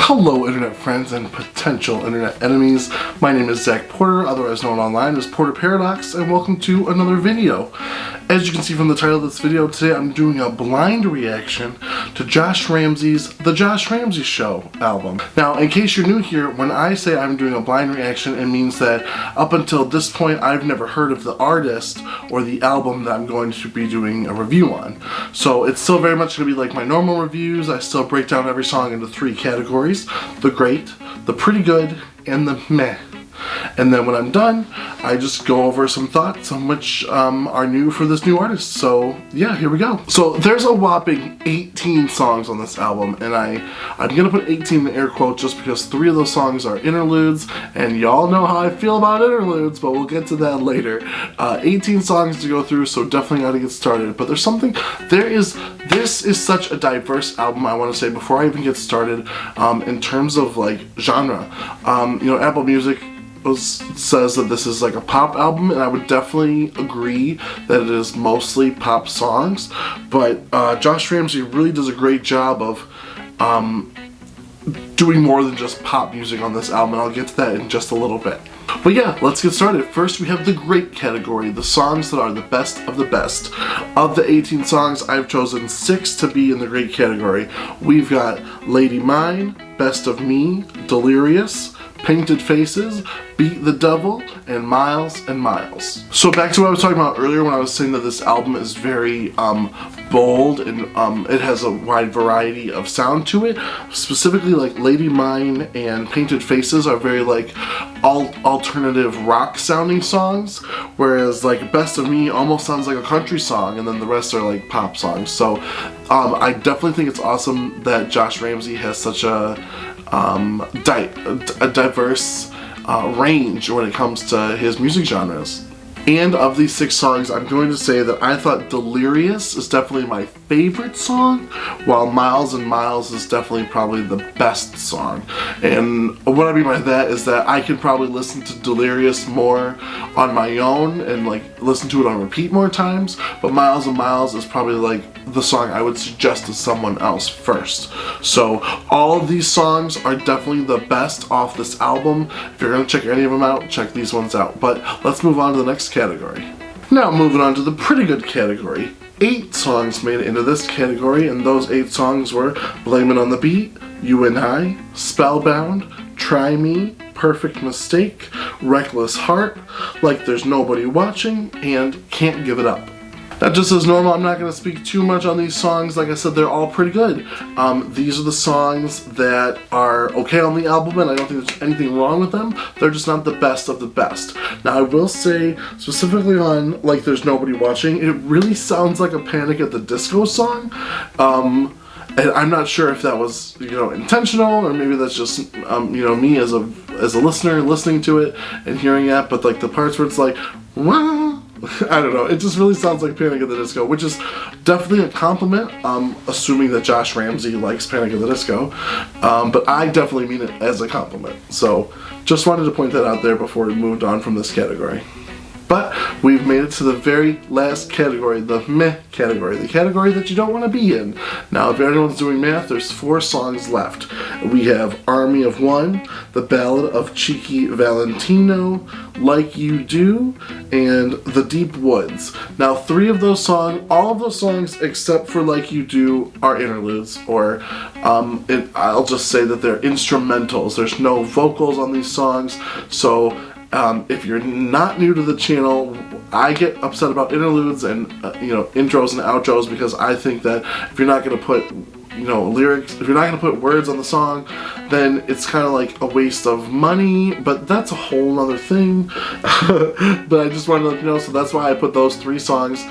Hello internet friends and potential internet enemies. My name is Zach Porter, otherwise known online as Porter Paradox, and welcome to another video. As you can see from the title of this video, today I'm doing a blind reaction to Josh Ramsay's The Josh Ramsay Show album. Now, in case you're new here, when I say I'm doing a blind reaction, it means that up until this point I've never heard of the artist or the album that I'm going to be doing a review on. So it's still very much going to be like my normal reviews. I still break down every song into three categories: the great, the pretty good, and the meh. And then when I'm done, I just go over some thoughts on which are new for this new artist. So yeah, here we go. So there's a whopping 18 songs on this album, and I'm gonna put 18 in air quotes just because 3 of those songs are interludes, and y'all know how I feel about interludes, but we'll get to that later. 18 songs to go through, so definitely gotta get started. But this is such a diverse album, I want to say, before I even get started, in terms of like genre. Apple Music says that this is like a pop album, and I would definitely agree that it is mostly pop songs, but Josh Ramsay really does a great job of doing more than just pop music on this album, and I'll get to that in just a little bit. But yeah, let's get started. First, we have the great category, the songs that are the best of the best. Of the 18 songs, I've chosen 6 to be in the great category. We've got Lady Mine, Best of Me, Delirious, Painted Faces, Beat the Devil, and Miles and Miles. So back to what I was talking about earlier when I was saying that this album is very bold, and it has a wide variety of sound to it. Specifically, like Lady Mine and Painted Faces are very like alternative rock sounding songs, whereas like Best of Me almost sounds like a country song, and then the rest are like pop songs. So I definitely think it's awesome that Josh Ramsay has such a diverse range when it comes to his music genres. And of these 6 songs, I'm going to say that I thought Delirious is definitely my favorite song, while Miles and Miles is definitely probably the best song. And what I mean by that is that I can probably listen to Delirious more on my own and like listen to it on repeat more times, but Miles and Miles is probably like the song I would suggest to someone else first. So all of these songs are definitely the best off this album. If you're going to check any of them out, check these ones out. But let's move on to the next category. Now moving on to the pretty good category. 8 songs made it into this category, and those 8 songs were Blame It on the Beat, You and I, Spellbound, Try Me, Perfect Mistake, Reckless Heart, Like There's Nobody Watching, and Can't Give It Up. Now, just as normal, I'm not going to speak too much on these songs. Like I said, they're all pretty good. These are the songs that are okay on the album, and I don't think there's anything wrong with them. They're just not the best of the best. Now, I will say, specifically on Like There's Nobody Watching, it really sounds like a Panic at the Disco song. And I'm not sure if that was, intentional, or maybe that's just, me as a listener listening to it and hearing it. But like the parts where it's like, wah, I don't know, it just really sounds like Panic at the Disco, which is definitely a compliment, assuming that Josh Ramsay likes Panic at the Disco, but I definitely mean it as a compliment. So just wanted to point that out there before we moved on from this category. But we've made it to the very last category, the meh category, the category that you don't want to be in. Now, if anyone's doing math, there's 4 songs left. We have Army of One, The Ballad of Cheeky Valentino, Like You Do, and The Deep Woods. Now, 3 of those songs, all of those songs except for Like You Do, are interludes, or I'll just say that they're instrumentals. There's no vocals on these songs, so if you're not new to the channel, I get upset about interludes and intros and outros, because I think that if you're not going to put lyrics, if you're not going to put words on the song, then it's kind of like a waste of money, but that's a whole other thing. But I just wanted to let you know, so that's why I put those 3 songs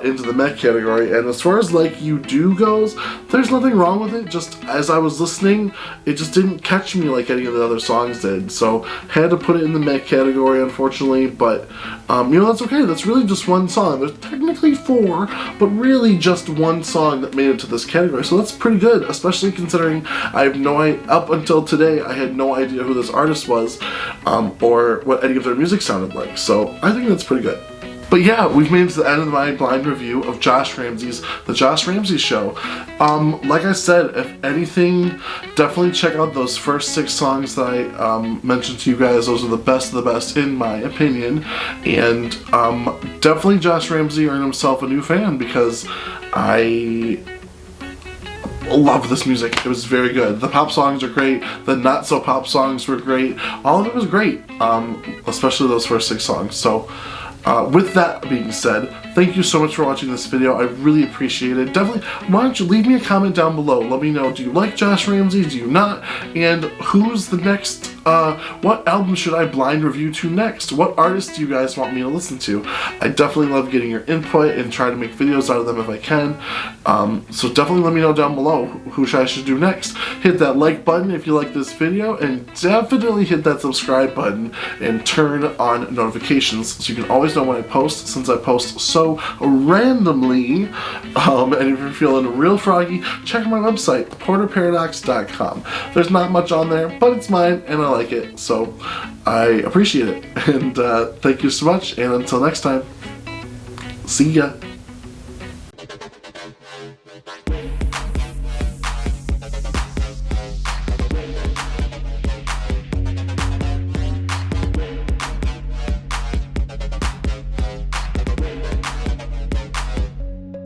into the meh category. And as far as Like You Do goes, there's nothing wrong with it. Just as I was listening, it just didn't catch me like any of the other songs did, so had to put it in the meh category, unfortunately. But that's okay. That's really just one song. There's technically 4, but really just one song that made it to this category, so that's pretty good, especially considering I have no idea, up until today, I had no idea who this artist was, or what any of their music sounded like, so I think that's pretty good. But yeah, we've made it to the end of my blind review of Josh Ramsay's The Josh Ramsay Show. Like I said, if anything, definitely check out those first 6 songs that I mentioned to you guys. Those are the best of the best in my opinion. And definitely Josh Ramsay earned himself a new fan because I love this music. It was very good. The pop songs are great. The not so pop songs were great. All of it was great, especially those first 6 songs. So with that being said, thank you so much for watching this video. I really appreciate it. Definitely, why don't you leave me a comment down below. Let me know, do you like Josh Ramsay? Do you not? And who's the next, what album should I blind review to next? What artists do you guys want me to listen to? I definitely love getting your input and try to make videos out of them if I can. So definitely let me know down below who I should do next. Hit that like button if you like this video, and definitely hit that subscribe button and turn on notifications so you can always know when I post, since I post so randomly. And if you're feeling real froggy, check out my website, porterparadox.com. There's not much on there, but it's mine and I like it, so I appreciate it. And thank you so much, and until next time, see ya.